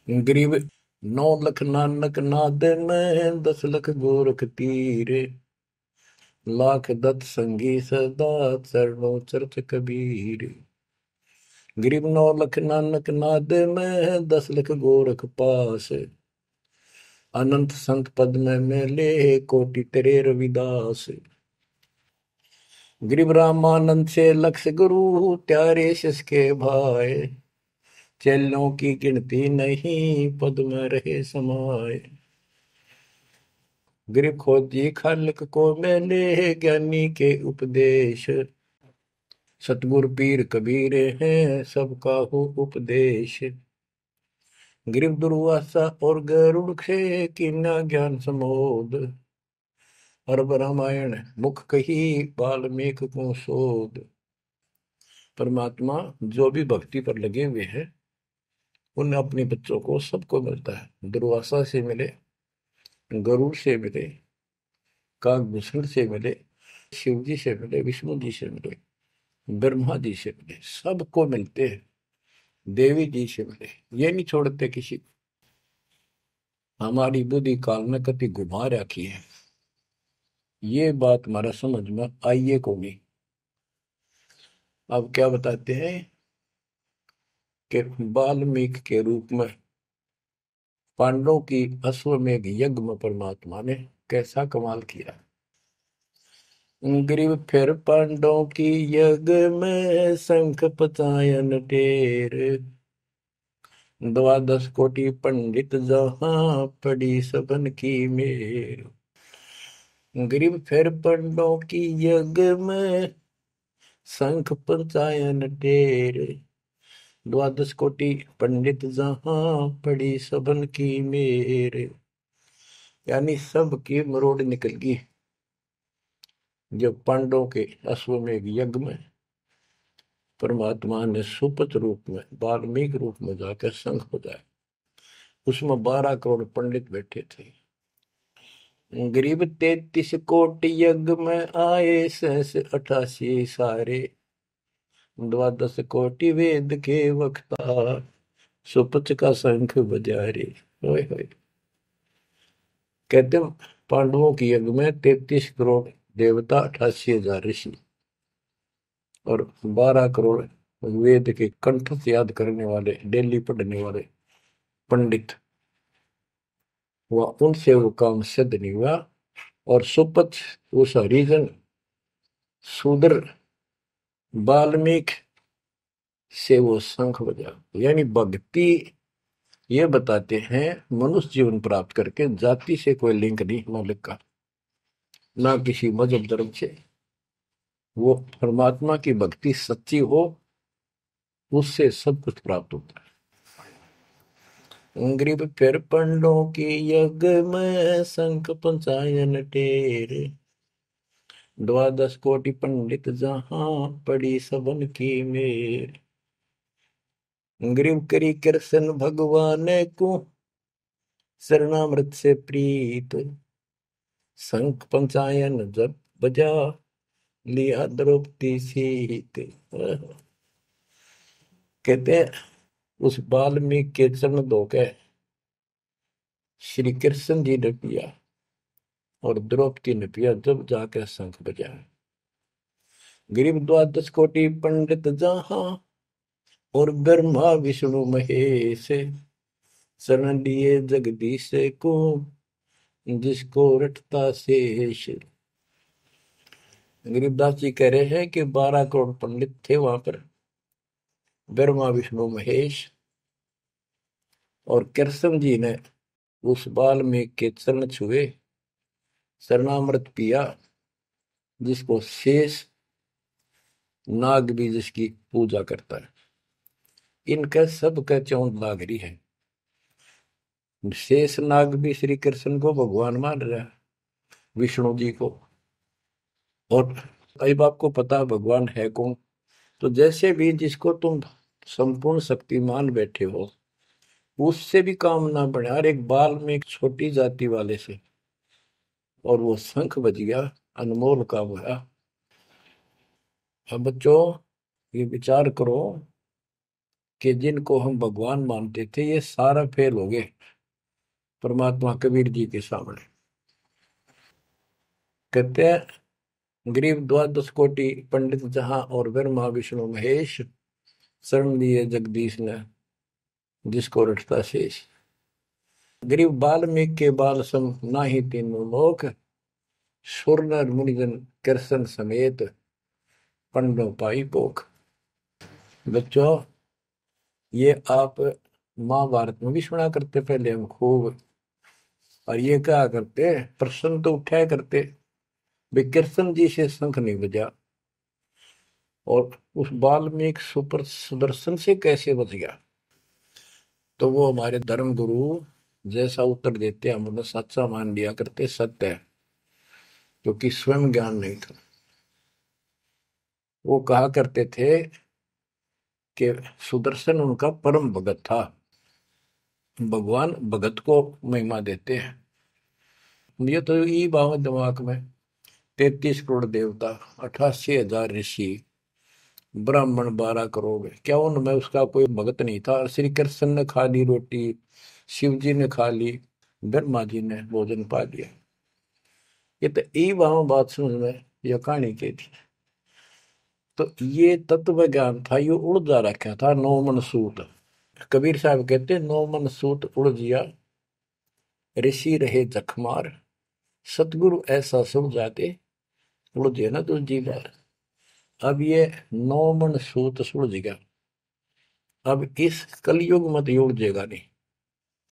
गरीब 9 लख नानक नादे में 10 लख गोरख तीरे लाख दत्त संगी सदा चरणों चरत कबीर। गरीब 9 लख नानक नादे में 10 लख गोरख पास अनंत संत पद में मेले कोटि तेरे रविदास। गरीब रामानंद से लक्ष गुरु त्यारे शिष के भाई चेलों की गिनती नहीं पद में रहे समाये। गरीब खोजी खालक को मैंने ज्ञानी के उपदेश सतगुरु पीर कबीर हैं सबका हो उपदेश। गरीब दुर्वासा और गरुड़ से कीना ज्ञान समोद अरब रामायण मुख कही वाल्मीकि को शोध। परमात्मा जो भी भक्ति पर लगे हुए हैं उन अपने बच्चों को सबको मिलता है। दुर्वासा से मिले, गरुड़ से मिले, काकभूषण से मिले, शिव जी से मिले, विष्णु जी से मिले, ब्रह्मा जी से मिले, सबको मिलते हैं। देवी जी से मिले, ये नहीं छोड़ते किसी को। हमारी बुद्धि काल में कति घुमा रखी है, ये बात हमारा समझ में आइए को नहीं। अब क्या बताते हैं कि वाल्मीकि के रूप में पांडवों की अश्वमेध यज्ञ में परमात्मा ने कैसा कमाल किया। ग्रीव फिर पांडवों की यज्ञ में शंख पचायन टेर 12 कोटि पंडित जहां पड़ी सबन की मेर। ग्रीव फिर पांडवों की यज्ञ में शंख पचायन टेर 12 कोटि पंडित जहां पड़ी सबन की मेर। यानी सबकी मरोड़ निकल गई जब पांडवों के अश्वमेध यज्ञ में परमात्मा ने सुपत रूप में वाल्मीकि रूप में जाकर शंख बजाया। उसमें 12 करोड़ पंडित बैठे थे। गरीब 33 कोटि यज्ञ में आए सहस 88 सारे 12 कोटि वेद के वक्ता सुपच का शंख बजा रे। होए होए। कहते पांडवों की यज्ञ में 33 करोड़ देवता 88,000 ऋषि और 12 करोड़ वेद के कंठ से याद करने वाले डेली पढ़ने वाले पंडित। वह उनसे वो काम सिद्ध नहीं हुआ और सुपथ उस हरिजन शूद्र वाल्मीकि से वो शंख बजा। यानी भक्ति ये बताते हैं मनुष्य जीवन प्राप्त करके जाति से कोई लिंक नहीं मौलिक का, ना किसी मजहब धर्म से। वो परमात्मा की भक्ति सच्ची हो उससे सब कुछ प्राप्त होता है। गरीब फिर पंडों की यज्ञ में शंख पंचायन टेर 12 कोटि पंडित जहां पड़ी सबन की मेर। गरीब करी कृष्ण भगवान को शरणामृत से प्रीत शंख पंचायन जब बजा लिया द्रौपदी सीत। कहते हैं उस वाल्मीकि के चरण धोके श्री कृष्ण जी ने पिया और द्रौपदी ने पिया जब जाकर शंख बजा। गरीब 12 कोटि पंडित जहां और ब्रह्मा विष्णु महेश शरण लिए जगदीश को जिसको रटता शेष। गरीबदास जी कह रहे हैं कि 12 करोड़ पंडित थे वहां पर, ब्रह्मा विष्णु महेश, और कृष्ण जी ने उस वाल्मीकि के चरण छुए शरणामृत पिया जिसको शेष नाग भी जिसकी पूजा करता है। इनका सबका चौंध लाग रही है। शेष नाग भी श्री कृष्ण को भगवान मान रहा है, विष्णु जी को। और अब आपको पता भगवान है कौन। तो जैसे भी जिसको तुम संपूर्ण शक्तिमान बैठे हो उससे भी काम ना बने। हर एक बाल में एक छोटी जाति वाले से और वो शंख बज गया, अनमोल काम हुआ। अब बच्चों ये विचार करो कि जिनको हम भगवान मानते थे ये सारा फेल हो गए परमात्मा कबीर जी के सामने। कहते हैं गरीब द्वादश कोटि पंडित जहां और ब्रह्मा विष्णु महेश, शरण दिए जगदीश ने जिसको रटता शेष। गरीब बाल्मीकि के बाल सम नाही तीनों लोक, सुर नर मुनिजन कृष्ण समेत पंडो पाई पोख। बच्चों ये आप महाभारत में भी सुना करते पहले हम खूब, और ये क्या करते प्रश्न तो उठाया करते भाई कृष्ण जी से शंख नहीं बजा और उस वाल्मीकि सुपर सुदर्शन से कैसे बच गया। तो वो हमारे धर्म गुरु जैसा उत्तर देते हम उन्हें सच्चा मान लिया करते, सत्य है, क्योंकि स्वयं ज्ञान नहीं था। वो कहा करते थे कि सुदर्शन उनका परम भगत था। भगवान भगत को महिमा देते हैं। ये तो ये बात दिमाग में 33 करोड़ देवता, 88,000 ऋषि, ब्राह्मण 12 करोड़, क्या उनमें उसका कोई भगत नहीं था। श्री कृष्ण ने खा ली रोटी, शिव जी ने खा ली, ब्रह्मा जी ने भोजन पा लिया। ये तो यही वहां बात समझ में यह कहानी की थी। तो ये तत्व ज्ञान था, ये उड़ जा रखा था नौ मन सूत। कबीर साहब कहते नौ मन सूत उड़ जिया, ऋषि रहे जखमार, सतगुरु ऐसा सुन जाते उड़ जिया ना दूजी बार। अब ये नौ मन सूत सुलझ गया, अब इस कलयुग मत ये उड़ जाएगा नहीं।